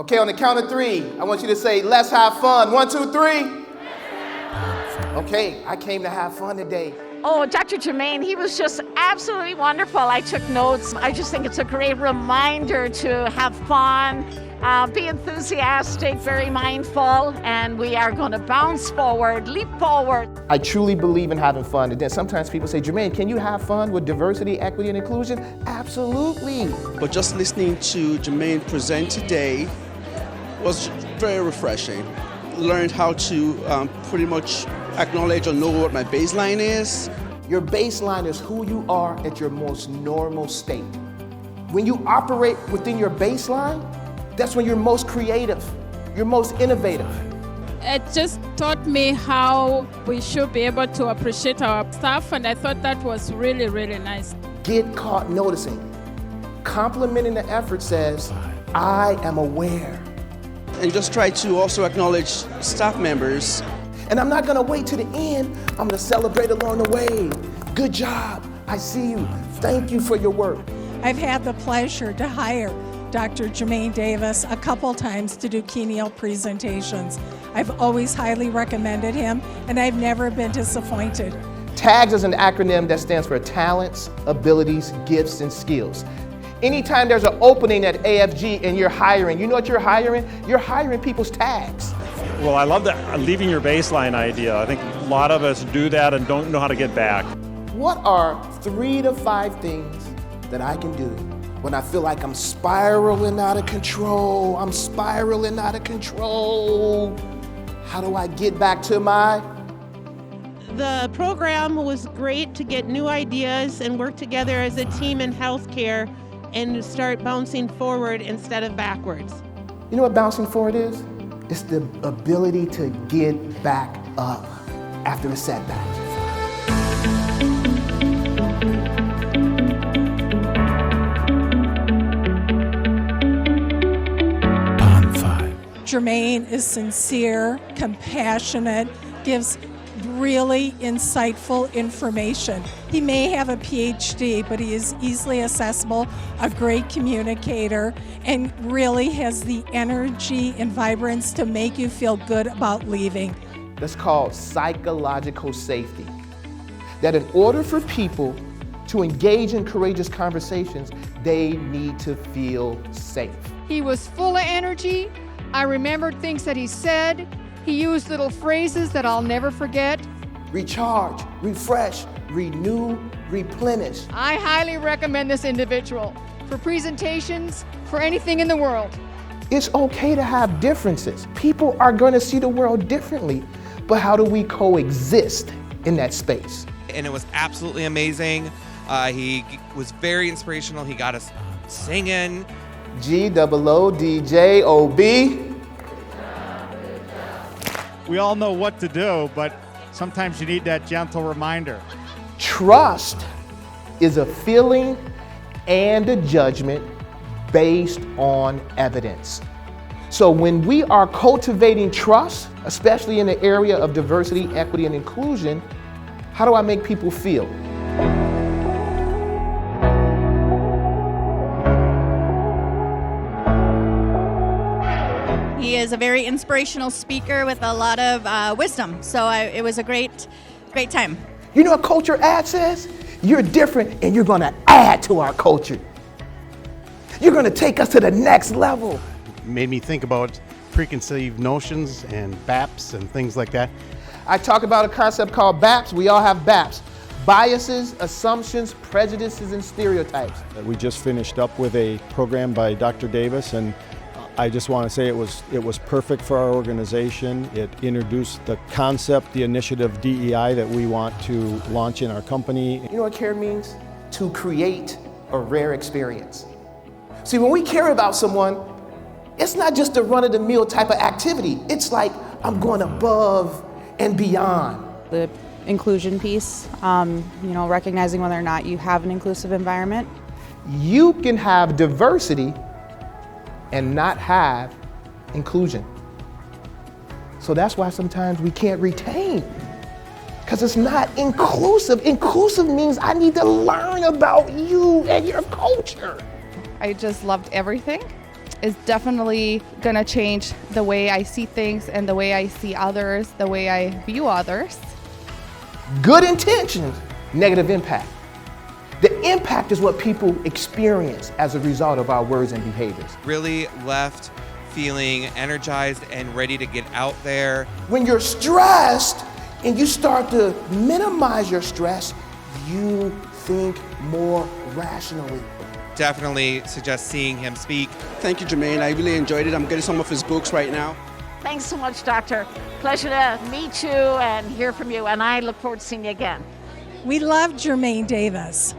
Okay, on the count of three, I want you to say, let's have fun. 1, 2, 3. Okay, I came to have fun today. Oh, Dr. Jermaine, he was just absolutely wonderful. I took notes. I just think it's a great reminder to have fun, be enthusiastic, very mindful, and we are going to bounce forward, leap forward. I truly believe in having fun. And then sometimes people say, Jermaine, can you have fun with diversity, equity, and inclusion? Absolutely. But just listening to Jermaine present today was very refreshing. Learned how to pretty much acknowledge or know what my baseline is. Your baseline is who you are at your most normal state. When you operate within your baseline, that's when you're most creative, you're most innovative. It just taught me how we should be able to appreciate our staff, and I thought that was really, really nice. Get caught noticing. Complimenting the effort says, I am aware. And just try to also acknowledge staff members. And I'm not gonna wait to the end. I'm gonna celebrate along the way. Good job, I see you. Thank you for your work. I've had the pleasure to hire Dr. Jermaine Davis a couple times to do keynote presentations. I've always highly recommended him, and I've never been disappointed. TAGS is an acronym that stands for talents, abilities, gifts, and skills. Anytime there's an opening at AFG and you're hiring, you know what you're hiring? You're hiring people's tags. Well, I love that leaving your baseline idea. I think a lot of us do that and don't know how to get back. What are 3 to 5 things that I can do when I feel like I'm spiraling out of control? I'm spiraling out of control. How do I get back to my... The program was great to get new ideas and work together as a team in healthcare and start bouncing forward instead of backwards. You know what bouncing forward is? It's the ability to get back up after a setback. Jermaine is sincere, compassionate, gives really insightful information. He may have a PhD, but he is easily accessible, a great communicator, and really has the energy and vibrance to make you feel good about leaving. That's called psychological safety. That in order for people to engage in courageous conversations, they need to feel safe. He was full of energy. I remembered things that he said. He used little phrases that I'll never forget. Recharge, refresh, renew, replenish. I highly recommend this individual for presentations, for anything in the world. It's okay to have differences. People are going to see the world differently, but how do we coexist in that space? And it was absolutely amazing. He was very inspirational. He got us singing. GOODJOB. We all know what to do, but sometimes you need that gentle reminder. Trust is a feeling and a judgment based on evidence. So when we are cultivating trust, especially in the area of diversity, equity, and inclusion, how do I make people feel? He is a very inspirational speaker with a lot of wisdom, so it was a great time. You know what culture add says? You're different and you're going to add to our culture. You're going to take us to the next level. It made me think about preconceived notions and BAPs and things like that. I talk about a concept called BAPs. We all have BAPs. Biases, assumptions, prejudices, and stereotypes. We just finished up with a program by Dr. Davis, and I just want to say it was perfect for our organization. It introduced the concept, the initiative DEI that we want to launch in our company. You know what care means? To create a rare experience. See, when we care about someone, it's not just a run-of-the-mill type of activity. It's like, I'm going above and beyond. The inclusion piece, recognizing whether or not you have an inclusive environment. You can have diversity and not have inclusion. So that's why sometimes we can't retain, because it's not inclusive. Inclusive means I need to learn about you and your culture. I just loved everything. is definitely going to change the way I see things and the way I see others, the way I view others. Good intentions, negative impact. The impact is what people experience as a result of our words and behaviors. Really left feeling energized and ready to get out there. When you're stressed and you start to minimize your stress, you think more rationally. Definitely suggest seeing him speak. Thank you, Jermaine. I really enjoyed it. I'm getting some of his books right now. Thanks so much, Doctor. Pleasure to meet you and hear from you, and I look forward to seeing you again. We love Jermaine Davis.